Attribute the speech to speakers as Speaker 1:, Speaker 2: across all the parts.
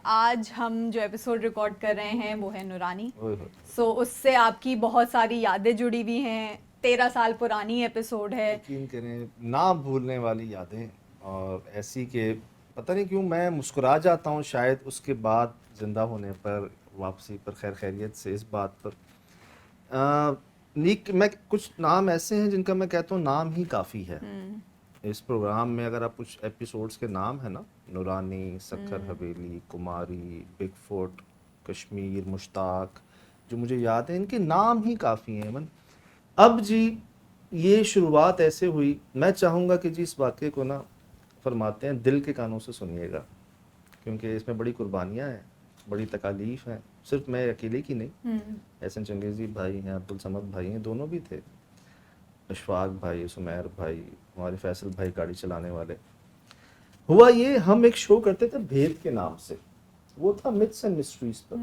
Speaker 1: آج ہم جو ایپیسوڈ ریکارڈ کر رہے ہیں وہ ہے نورانی. سو اس سے آپ کی بہت ساری یادیں جڑی ہوئی ہیں. 13 سال پرانی ایپیسوڈ ہے.
Speaker 2: یقین کریں نہ بھولنے والی یادیں, اور ایسی کہ پتہ نہیں کیوں میں مسکرا جاتا ہوں شاید اس کے بعد زندہ ہونے پر, واپسی پر, خیر خیریت سے اس بات پر. نیک میں کچھ نام ایسے ہیں جن کا میں کہتا ہوں نام ہی کافی ہے. اس پروگرام میں اگر آپ کچھ ایپیسوڈز کے نام ہیں نا, نورانی, سکر حویلی, کماری, بگ فوٹ, کشمیر, مشتاق, جو مجھے یاد ہیں ان کے نام ہی کافی ہیں. اب جی یہ شروعات ایسے ہوئی, میں چاہوں گا کہ جی اس واقعے کو نا فرماتے ہیں دل کے کانوں سے سنیے گا, کیونکہ اس میں بڑی قربانیاں ہیں, بڑی تکالیف ہیں. صرف میں اکیلے کی نہیں, احسن چنگیزی بھائی ہیں, عبدالصمد بھائی ہیں, دونوں بھی تھے, اشفاق بھائی, سمیر بھائی, ہمارے فیصل بھائی گاڑی چلانے والے. ہوا یہ, ہم ایک شو کرتے تھے بھید کے نام سے, وہ تھا متس اینڈ مسٹریز پر.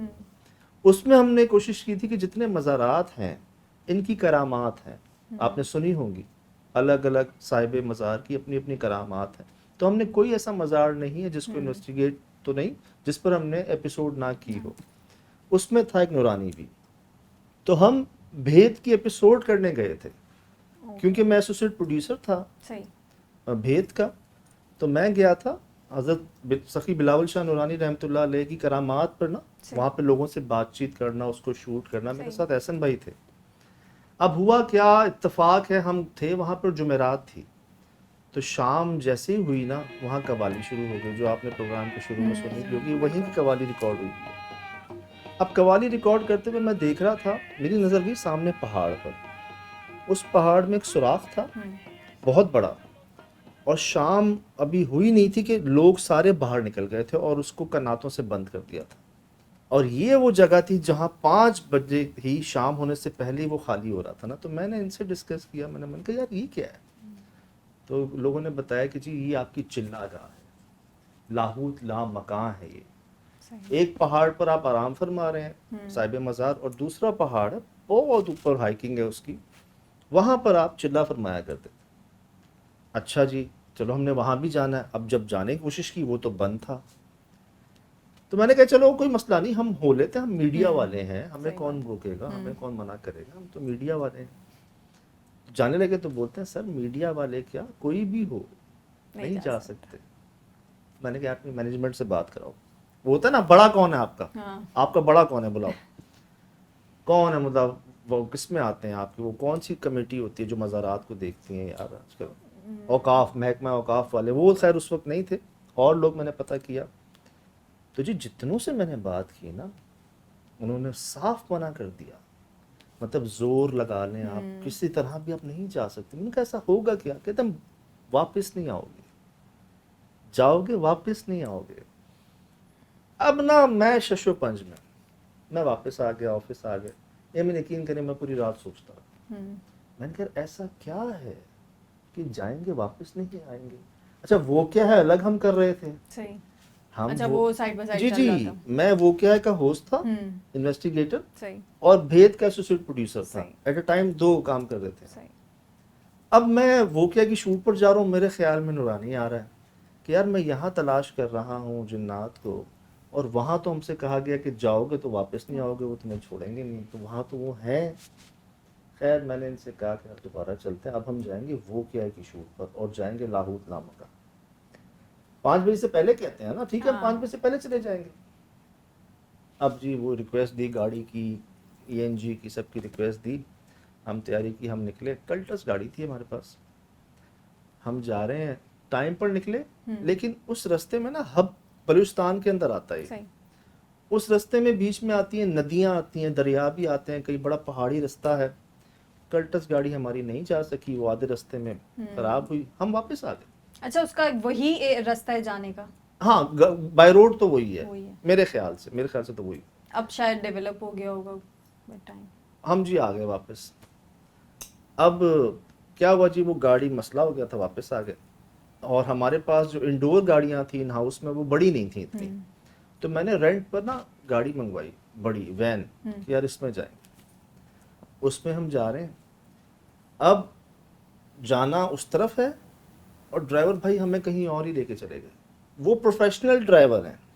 Speaker 2: اس میں ہم نے کوشش کی تھی کہ جتنے مزارات ہیں ان کی کرامات ہیں, آپ نے سنی ہوں گی, الگ الگ صاحب مزار کی اپنی اپنی کرامات ہیں. تو ہم نے کوئی ایسا مزار نہیں ہے جس کو انویسٹیگیٹ تو نہیں جس پر ہم نے ایپیسوڈ نہ کی ہو. اس میں تھا ایک نورانی بھی. تو ہم بھید کی ایپیسوڈ کرنے گئے تھے, کیونکہ میں ایسوسیٹ پروڈیوسر تھا بھید کا. تو میں گیا تھا حضرت سخی بلاول شاہ نورانی رحمۃ اللہ علیہ کی کرامات پر نا, وہاں پہ لوگوں سے بات چیت کرنا, اس کو شوٹ کرنا. میرے ساتھ احسن بھائی تھے. اب ہوا کیا اتفاق ہے, ہم تھے وہاں پر, جمعرات تھی, تو شام جیسے ہی ہوئی نا وہاں قوالی شروع ہو گئی, جو آپ نے پروگرام کے شروع میں سنی, کیونکہ وہیں کی قوالی ریکارڈ ہوئی ہے. اب قوالی ریکارڈ کرتے ہوئے میں دیکھ رہا تھا, میری نظر گئی سامنے پہاڑ پر. اس پہاڑ میں ایک سوراخ تھا بہت بڑا, اور شام ابھی ہوئی نہیں تھی کہ لوگ سارے باہر نکل گئے تھے اور اس کو کناتوں سے بند کر دیا تھا. اور یہ وہ جگہ تھی جہاں 5 بجے ہی شام ہونے سے پہلے وہ خالی ہو رہا تھا نا. تو میں نے ان سے ڈسکس کیا, میں نے کہا یار یہ کیا ہے. تو لوگوں نے بتایا کہ جی یہ آپ کی چلا گاہ ہے, لاہوت لا مکان ہے. یہ ایک پہاڑ پر آپ آرام فرما رہے ہیں صاحب مزار, اور دوسرا پہاڑ ہے بہت اوپر, ہائکنگ ہے اس کی, وہاں پر آپ چلا فرمایا کرتے تھے. اچھا جی چلو ہم نے وہاں بھی جانا ہے. اب جب جانے کی کوشش کی وہ تو بند تھا. تو میں نے کہا چلو کوئی مسئلہ نہیں, ہم ہو لیتے, ہم میڈیا والے ہیں, ہمیں کون روکے گا, ہمیں کون منع کرے گا, ہم تو میڈیا والے ہیں. جانے لگے تو بولتے ہیں سر میڈیا والے کیا, کوئی بھی ہو نہیں جا سکتے. میں نے کہا اپنی مینجمنٹ سے بات کراؤ. وہ ہوتا ہے نا بڑا کون ہے آپ کا, آپ کا بڑا کون ہے, بلاؤ کون ہے, مطلب وہ کس میں آتے ہیں آپ کی, وہ کون سی کمیٹی ہوتی ہے جو مزارات کو دیکھتی ہیں یار آج کل, اوقاف, محکمہ اوقاف والے. وہ خیر اس وقت نہیں تھے, اور لوگ میں نے پتہ کیا. تو جی جتنوں سے میں نے بات کی نا, انہوں نے صاف منع کر دیا, مطلب زور لگا لیں آپ کسی طرح بھی آپ نہیں جا سکتے. میں نے کہا ایسا ہوگا کیا, کہتے ہم واپس نہیں آؤ گے, جاؤ گے واپس نہیں آؤ گے. اب نا میں شش و پنج میں واپس آ گیا, آفس آ گیا. یہ میں یقین کریں میں پوری رات سوچتا رہا. میں نے کہا ایسا کیا ہے کہ جائیں گے واپس نہیں آئیں گے. اچھا وہ کیا ہے الگ ہم کر رہے تھے, ہم وہ جی جی میں وہ کیا کا ہوسٹ تھا, انویسٹیگیٹر, اور بھید کا ایسوسیٹ پروڈیوسر تھا. ایٹ اے ٹائم 2 کام کر رہے تھے. اب میں وہ کیا کی شوٹ پر جا رہا ہوں, میرے خیال میں نورانی آ رہا ہے کہ یار میں یہاں تلاش کر رہا ہوں جنات کو, اور وہاں تو ہم سے کہا گیا کہ جاؤ گے تو واپس نہیں آؤ گے, وہ تمہیں چھوڑیں گے نہیں, تو وہاں تو وہ ہیں. خیر میں نے ان سے کہا کہ دوبارہ چلتے ہیں, اب ہم جائیں گے وہ کیا کی شوٹ پر, اور جائیں گے لاہوت نامہ کا. 5 بجے سے پہلے کہتے ہیں نا, ٹھیک ہے 5 بجے سے پہلے چلے جائیں گے. اب جی وہ ریکویسٹ دی, گاڑی کی, ENG کی, سب کی ریکویسٹ دی, ہم تیاری کی, ہم نکلے. کلٹس گاڑی تھی ہمارے پاس, ہم جا رہے ہیں, ٹائم پر نکلے. لیکن اس رستے میں نا ہب بلوچستان کے اندر آتا ہے, اس رستے میں بیچ میں آتی ہیں ندیاں, آتی ہیں دریا بھی آتے ہیں, کئی بڑا پہاڑی رستہ ہے. کلٹس گاڑی ہماری نہیں جا سکی, وہ آدھے رستے میں خراب ہوئی, ہم واپس آ گئے.
Speaker 1: اچھا اس کا وہی رستہ ہے جانے کا,
Speaker 2: ہاں بائی روڈ تو وہی ہے میرے خیال سے تو وہی.
Speaker 1: اب شاید ڈیولپ ہو گیا ہوگا ٹائم.
Speaker 2: ہم جی آ گئے واپس. اب کیا ہوا جی, وہ گاڑی مسئلہ ہو گیا تھا, واپس آ گئے. اور ہمارے پاس جو انڈور گاڑیاں تھیں ان ہاؤس میں, وہ بڑی نہیں تھیں اتنی. تو میں نے رینٹ پر نا گاڑی منگوائی, بڑی وین, کہ یار اس میں جائیں. اس میں ہم جا رہے ہیں. اب جانا اس طرف ہے, اور ڈرائیور بھائی ہمیں کہیں اور ہی لے کے چلے گئے. وہ پروفیشنل ڈرائیور ہیں,